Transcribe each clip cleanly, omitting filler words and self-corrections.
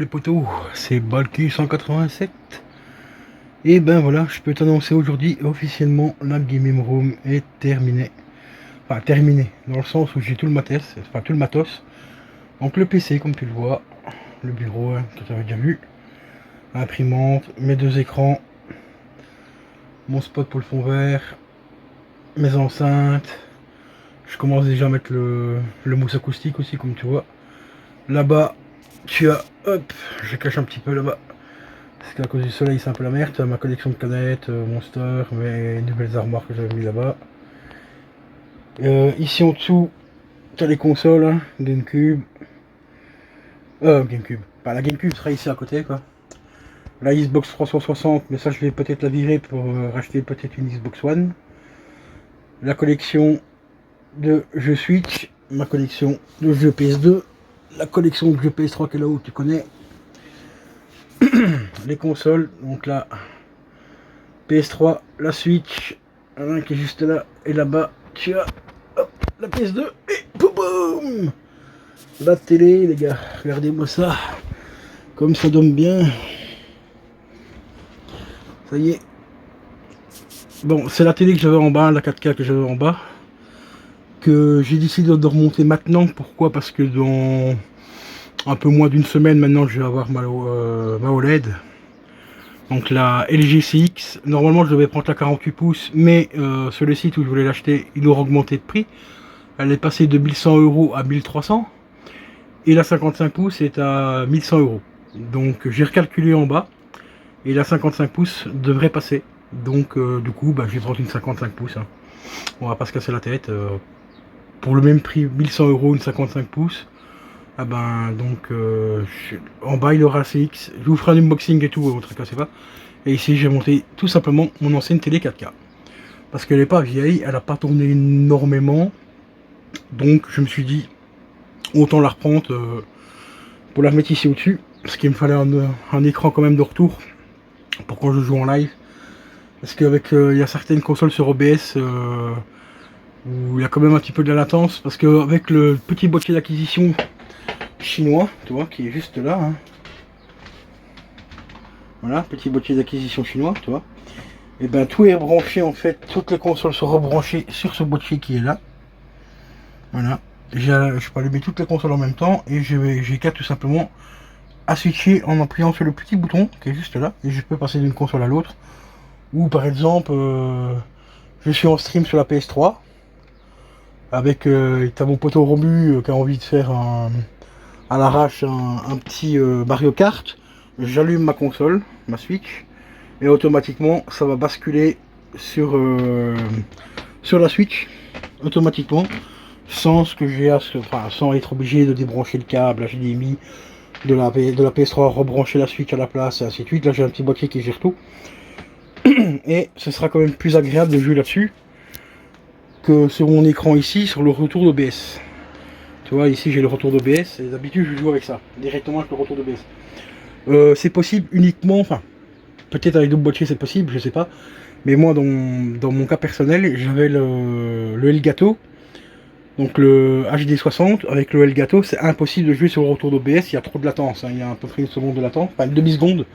potos, c'est Balky 187. Et ben voilà, je peux t'annoncer aujourd'hui officiellement la gaming room est terminée. Enfin terminée, dans le sens où j'ai tout le matos. Donc le PC comme tu le vois, le bureau hein, que tu avais déjà vu, l'imprimante, mes deux écrans, mon spot pour le fond vert, mes enceintes. Je commence déjà à mettre le mousse acoustique aussi comme tu vois. Là-bas, tu as, hop, je cache un petit peu là-bas. Parce qu'à cause du soleil c'est un peu la merde. Ma collection de canettes, Monster, mes nouvelles armoires que j'avais mis là-bas. Ici en dessous, tu as les consoles, hein, GameCube. GameCube. Enfin, la GameCube sera ici à côté quoi. La Xbox 360, mais ça je vais peut-être la virer pour racheter peut-être une Xbox One. La collection de jeux Switch, ma collection de jeux PS2, la collection de jeux PS3 qui est là-haut, tu connais. Les consoles, donc là, PS3, la Switch, hein, qui est juste là, et là-bas, tu as hop, la PS2, et boum boum, la télé, les gars, regardez-moi ça, comme ça donne bien. Ça y est. Bon, c'est la télé que j'avais en bas, la 4K que j'avais en bas, que j'ai décidé de remonter maintenant. Pourquoi? Parce que dans un peu moins d'une semaine maintenant, je vais avoir ma OLED. Donc la LG CX, normalement je devais prendre la 48 pouces, mais sur le site où je voulais l'acheter, il aura augmenté de prix. Elle est passée de 1100 € à 1300. Et la 55 pouces est à 1100 €. Donc j'ai recalculé en bas. Et la 55 pouces devrait passer. Donc du coup, je vais prendre une 55 pouces. Hein. On va pas se casser la tête. Pour le même prix, 1100 € une 55 pouces. Ah donc en bas il aura CX. Je vous ferai un unboxing et tout, ne vous tracassez pas. Et ici j'ai monté tout simplement mon ancienne télé 4K. Parce qu'elle n'est pas vieille, elle n'a pas tourné énormément. Donc je me suis dit, autant la reprendre pour la remettre ici au-dessus. Parce qu'il me fallait un écran quand même de retour pour quand je joue en live. Parce qu'avec il y a certaines consoles sur OBS où il y a quand même un petit peu de la latence. Parce qu'avec le petit boîtier d'acquisition chinois, tu vois, qui est juste là. Hein. Voilà, petit boîtier d'acquisition chinois, tu vois. Et tout est branché en fait, toutes les consoles sont rebranchées sur ce boîtier qui est là. Voilà. Je peux allumer toutes les consoles en même temps et j'ai qu'à tout simplement à switcher en appuyant sur le petit bouton qui est juste là et je peux passer d'une console à l'autre. Ou par exemple, je suis en stream sur la PS3 avec t'as mon poteau Romu qui a envie de faire à l'arrache un petit Mario Kart. J'allume ma console, ma Switch, et automatiquement ça va basculer sur la Switch automatiquement sans ce que j'ai sans être obligé de débrancher le câble HDMI de la PS3, rebrancher la Switch à la place et ainsi de suite. Là j'ai un petit boîtier qui gère tout et ce sera quand même plus agréable de jouer là-dessus que sur mon écran ici sur le retour d'OBS. Tu vois, ici j'ai le retour d'OBS et d'habitude je joue avec ça directement avec le retour d'OBS. C'est possible uniquement, enfin peut-être avec d'autres boîtiers c'est possible, je sais pas, mais moi dans mon cas personnel j'avais le Elgato, donc le HD60 avec le Elgato. C'est impossible de jouer sur le retour d'OBS, il y a trop de latence, hein. Il y a à peu près une seconde de latence, enfin une demi-seconde,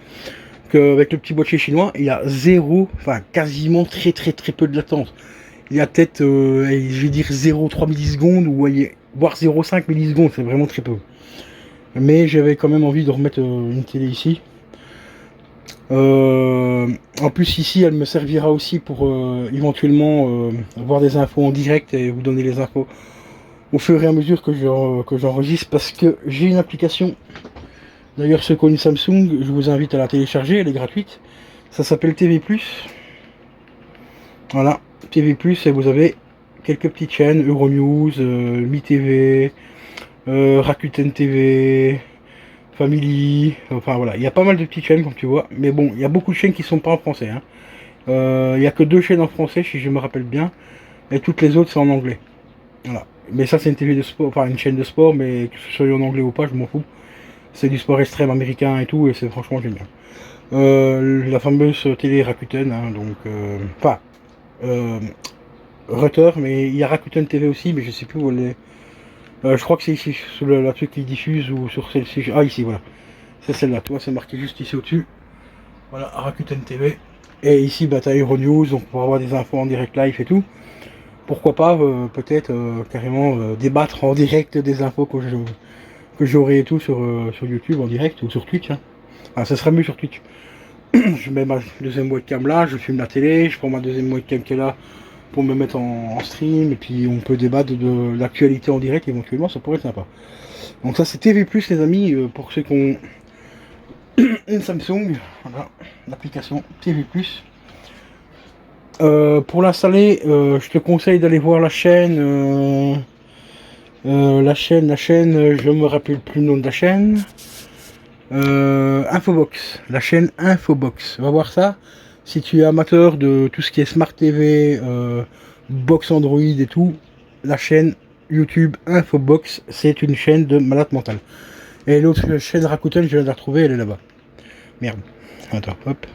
qu'avec le petit boîtier chinois il y a zéro, enfin quasiment très peu de latence. Il y a peut-être je vais dire 0,3 millisecondes ou voire 0,5 millisecondes, c'est vraiment très peu. Mais j'avais quand même envie de remettre une télé ici. En plus ici elle me servira aussi pour éventuellement avoir des infos en direct et vous donner les infos au fur et à mesure que j'enregistre, parce que j'ai une application. D'ailleurs ceux qui ont une Samsung, je vous invite à la télécharger, elle est gratuite. Ça s'appelle TV+. Voilà, TV+, et vous avez quelques petites chaînes, Euronews, MiTV, Rakuten TV, Family, enfin voilà, il y a pas mal de petites chaînes comme tu vois, mais bon, il y a beaucoup de chaînes qui sont pas en français. Hein. Il n'y a que 2 chaînes en français si je me rappelle bien, et toutes les autres c'est en anglais. Voilà, mais ça c'est une TV de sport, enfin une chaîne de sport, mais que ce soit en anglais ou pas, je m'en fous. C'est du sport extrême américain et tout, et c'est franchement génial. La fameuse télé Rakuten, hein, donc, enfin, Rutter, mais il y a Rakuten TV aussi, mais je sais plus où elle est. Je crois que c'est ici, sur la truc qui diffuse, ou sur celle-ci. Ah, ici, voilà. C'est celle-là, tu vois, c'est marqué juste ici au-dessus. Voilà, Rakuten TV. Et ici, bah, tu as Euronews, donc pour avoir des infos en direct live et tout. Pourquoi pas, peut-être carrément débattre en direct des infos que j'aurai et tout sur YouTube en direct ou sur Twitch. Hein. Ah, ça sera mieux sur Twitch. Je mets ma deuxième webcam là, je filme la télé, je prends ma deuxième webcam qui est là pour me mettre en stream et puis on peut débattre de l'actualité en direct éventuellement, ça pourrait être sympa. Donc ça c'est TV+, les amis, pour ceux qui ont une Samsung, voilà, l'application TV+. Pour l'installer, je te conseille d'aller voir la chaîne, je me rappelle plus le nom de la chaîne. Infobox, la chaîne Infobox, va voir ça. Si tu es amateur de tout ce qui est Smart TV, box Android et tout, la chaîne YouTube Infobox, c'est une chaîne de malade mental. Et l'autre chaîne Rakuten, je viens de la retrouver, elle est là-bas. Merde. Attends, hop.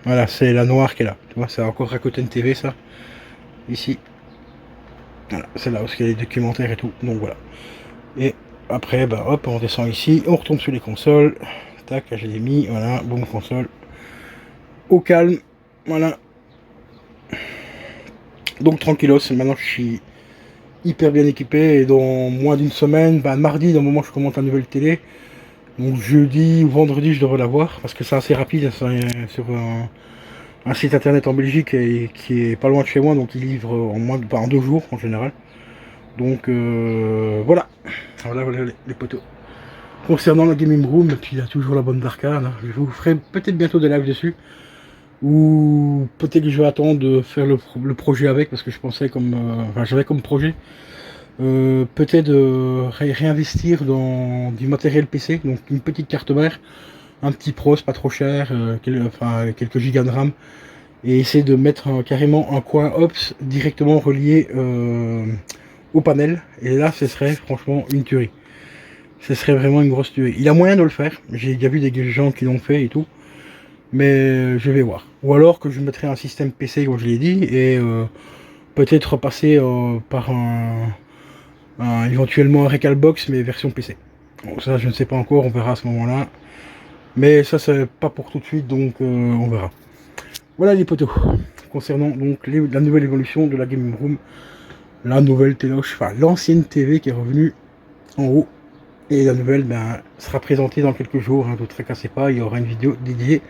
Voilà, c'est la noire qui est là. Tu vois, c'est encore Rakuten TV, ça. Ici. Voilà, c'est là où il y a les documentaires et tout. Donc voilà. Et après, bah hop, on descend ici, on retombe sur les consoles. Tac, HDMI, voilà, boum, console. Au calme, voilà. Donc tranquillos, maintenant je suis hyper bien équipé et dans moins d'une semaine, bah mardi, dans le moment où je commente la nouvelle télé, donc jeudi ou vendredi je devrais l'avoir parce que c'est assez rapide, c'est sur un site internet en Belgique et qui est pas loin de chez moi, donc il livre en 2 jours en général. Donc voilà. Voilà les poteaux. Concernant la gaming room, puis il y a toujours la bonne d'arcade. Hein. Je vous ferai peut-être bientôt des lives dessus. Ou peut-être que je vais attendre de faire le projet avec, parce que je pensais comme... enfin, j'avais comme projet peut-être réinvestir dans du matériel PC, donc une petite carte mère, un petit pros, pas trop cher, quelques gigas de RAM, et essayer de mettre carrément un coin Ops directement relié au panel, et là ce serait franchement une tuerie. Ce serait vraiment une grosse tuerie. Il y a moyen de le faire, j'ai déjà vu des gens qui l'ont fait et tout, mais je vais voir. Ou alors que je mettrai un système PC comme je l'ai dit, et peut-être repasser par éventuellement un Recalbox, mais version PC. Bon, ça je ne sais pas encore, on verra à ce moment-là. Mais ça c'est pas pour tout de suite, donc on verra. Voilà les potos. Concernant donc la nouvelle évolution de la Gaming Room, la nouvelle téloche, enfin l'ancienne TV qui est revenue en haut. Et la nouvelle sera présentée dans quelques jours, hein, ne vous tracassez pas, il y aura une vidéo dédiée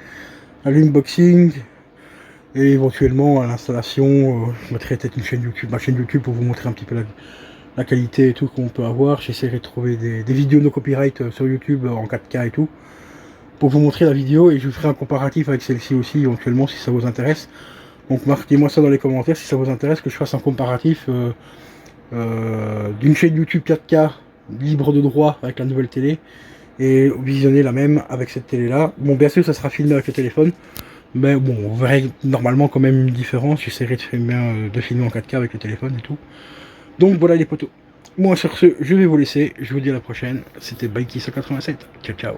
à l'unboxing et éventuellement à l'installation. Je mettrai peut-être une chaîne YouTube, ma chaîne YouTube pour vous montrer un petit peu la qualité et tout qu'on peut avoir. J'essaierai de trouver des vidéos no copyright sur YouTube en 4K et tout pour vous montrer la vidéo, et je vous ferai un comparatif avec celle-ci aussi éventuellement si ça vous intéresse. Donc marquez-moi ça dans les commentaires si ça vous intéresse que je fasse un comparatif d'une chaîne YouTube 4K libre de droit avec la nouvelle télé et visionner la même avec cette télé là. Bon, bien sûr ça sera filmé avec le téléphone, mais bon, on verrait normalement quand même une différence. J'essaierai de filmer en 4K avec le téléphone et tout. Donc voilà les potos, moi sur ce je vais vous laisser, je vous dis à la prochaine. C'était Baiki 187, ciao ciao.